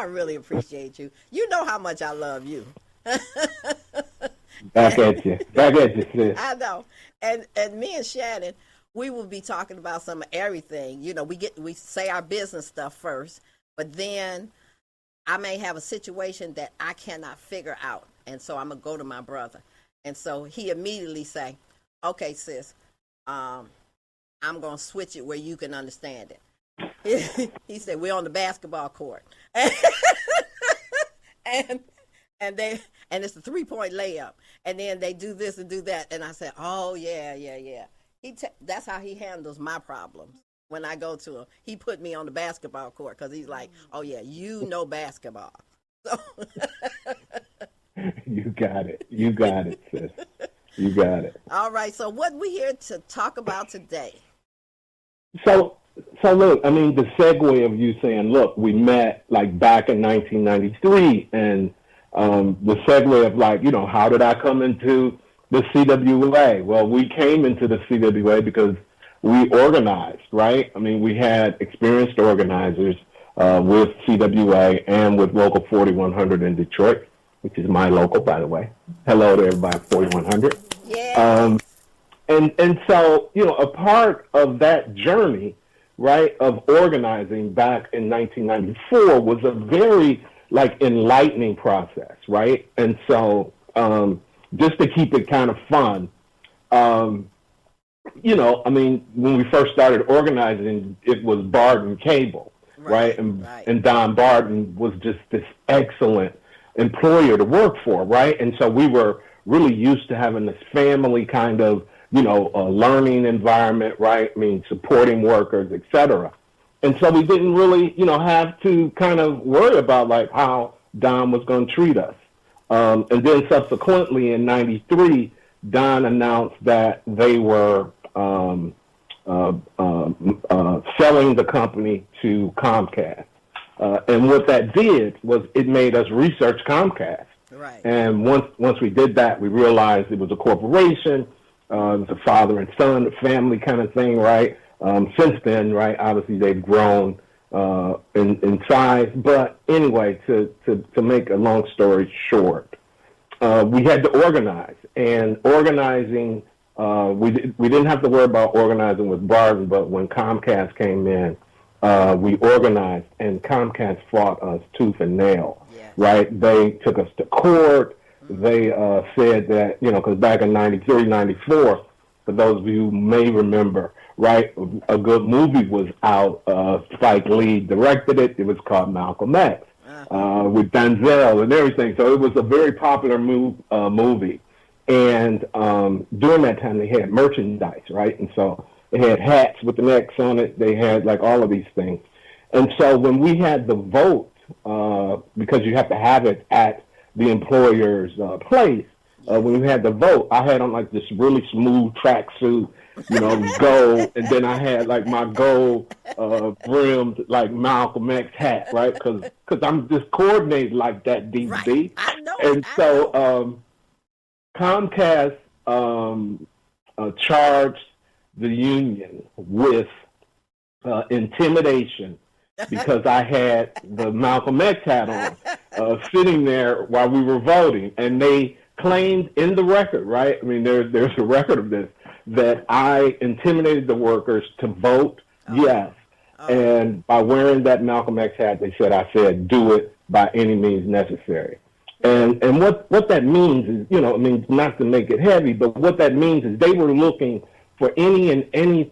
I really appreciate you. You know how much I love you. Back at you, sis. I know. And me and Shannon, we will be talking about some of everything. You know, we say our business stuff first, but then I may have a situation that I cannot figure out. And so I'm gonna go to my brother. And so he immediately say, okay, sis, I'm gonna switch it where you can understand it. He said, we're on the basketball court. and it's a 3-point layup. And then they do this and do that. And I said, oh yeah. That's how he handles my problems. When I go to him, he put me on the basketball court because he's like, oh yeah, you know basketball. So You got it, sis. You got it. all right, so what we here to talk about today? So look, I mean, the segue of you saying, look, we met like back in 1993, and the segue of like, how did I come into the CWA? Well, we came into the CWA because we organized, right? I mean, we had experienced organizers with CWA and with Local 4100 in Detroit, which is my local, by the way. Hello to everybody at 4100. Yeah. And so, a part of that journey, right, of organizing back in 1994 was a very, enlightening process, right? And so, just to keep it kind of fun, I mean, when we first started organizing, it was Barden Cable, right? And Don Barden was just this excellent employer to work for, right? And so we were really used to having this family kind of, a learning environment, right? I mean, supporting workers, et cetera. And so we didn't really, have to kind of worry about how Don was going to treat us. And then subsequently in 93, Don announced that they were selling the company to Comcast. And what that did was it made us research Comcast. Right. And once we did that, we realized it was a corporation. It was a father and son, family kind of thing, right? Since then, right, obviously they've grown in size. But anyway, to make a long story short, we had to organize. And organizing, we didn't have to worry about organizing with Barden, but when Comcast came in, we organized, and Comcast fought us tooth and nail, right? They took us to court. They said that, because back in 93, 94, for those of you who may remember, right, a good movie was out. Spike Lee directed it. It was called Malcolm X with Denzel and everything. So it was a very popular movie. And during that time, they had merchandise, right? And so they had hats with the X on it. They had all of these things. And so when we had the vote, because you have to have it at the employer's place, when we had the vote, I had on this really smooth tracksuit, gold, and then I had my gold brimmed Malcolm X hat, right? Because I'm just coordinated like that, Diva Dee. I know. And so Comcast charged the union with intimidation because I had the Malcolm X hat on, sitting there while we were voting, and they claimed in the record, right? I mean, there's a record of this, that I intimidated the workers to vote yes. And by wearing that Malcolm X hat, they said, I said, do it by any means necessary. And what that means is, not to make it heavy, but what that means is they were looking for anything and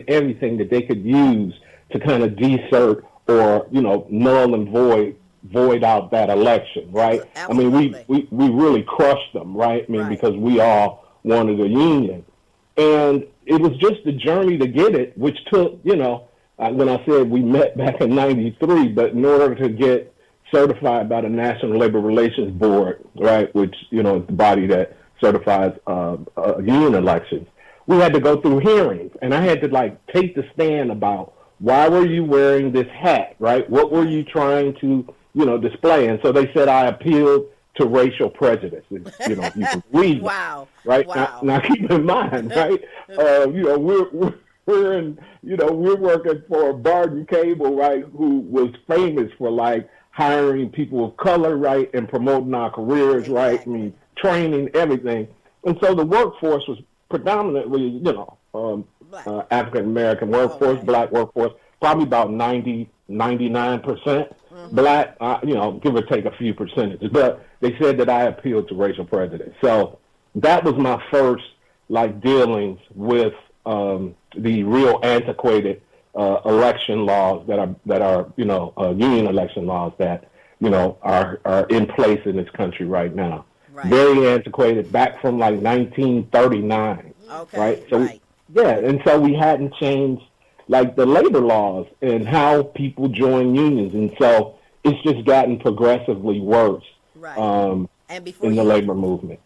everything that they could use to kind of desert or, null and void out that election, right? Absolutely. I mean, we really crushed them, right? I mean, because we all wanted a union. And it was just a journey to get it, which took, when I said we met back in 93, but in order to get certified by the National Labor Relations Board, right, which, is the body that certifies union elections, we had to go through hearings. And I had to, take the stand about why were you wearing this hat, right? What were you trying to, display? And so they said I appealed to racial prejudice. You can read that, Wow. right? Wow. Now keep in mind, right? We're in, we're working for Barden Cable, right? Who was famous for hiring people of color, right, and promoting our careers, right? I mean, training, everything. And so the workforce was predominantly, African American workforce, black workforce, probably about 99% black, give or take a few percentages. But they said that I appealed to racial prejudice. So that was my first, dealings with the real antiquated election laws that are union election laws that are in place in this country right now. Right. Very antiquated, back from 1939. Okay. Right. So and so we hadn't changed the labor laws and how people join unions, and so it's just gotten progressively worse. Right. And in the labor movement.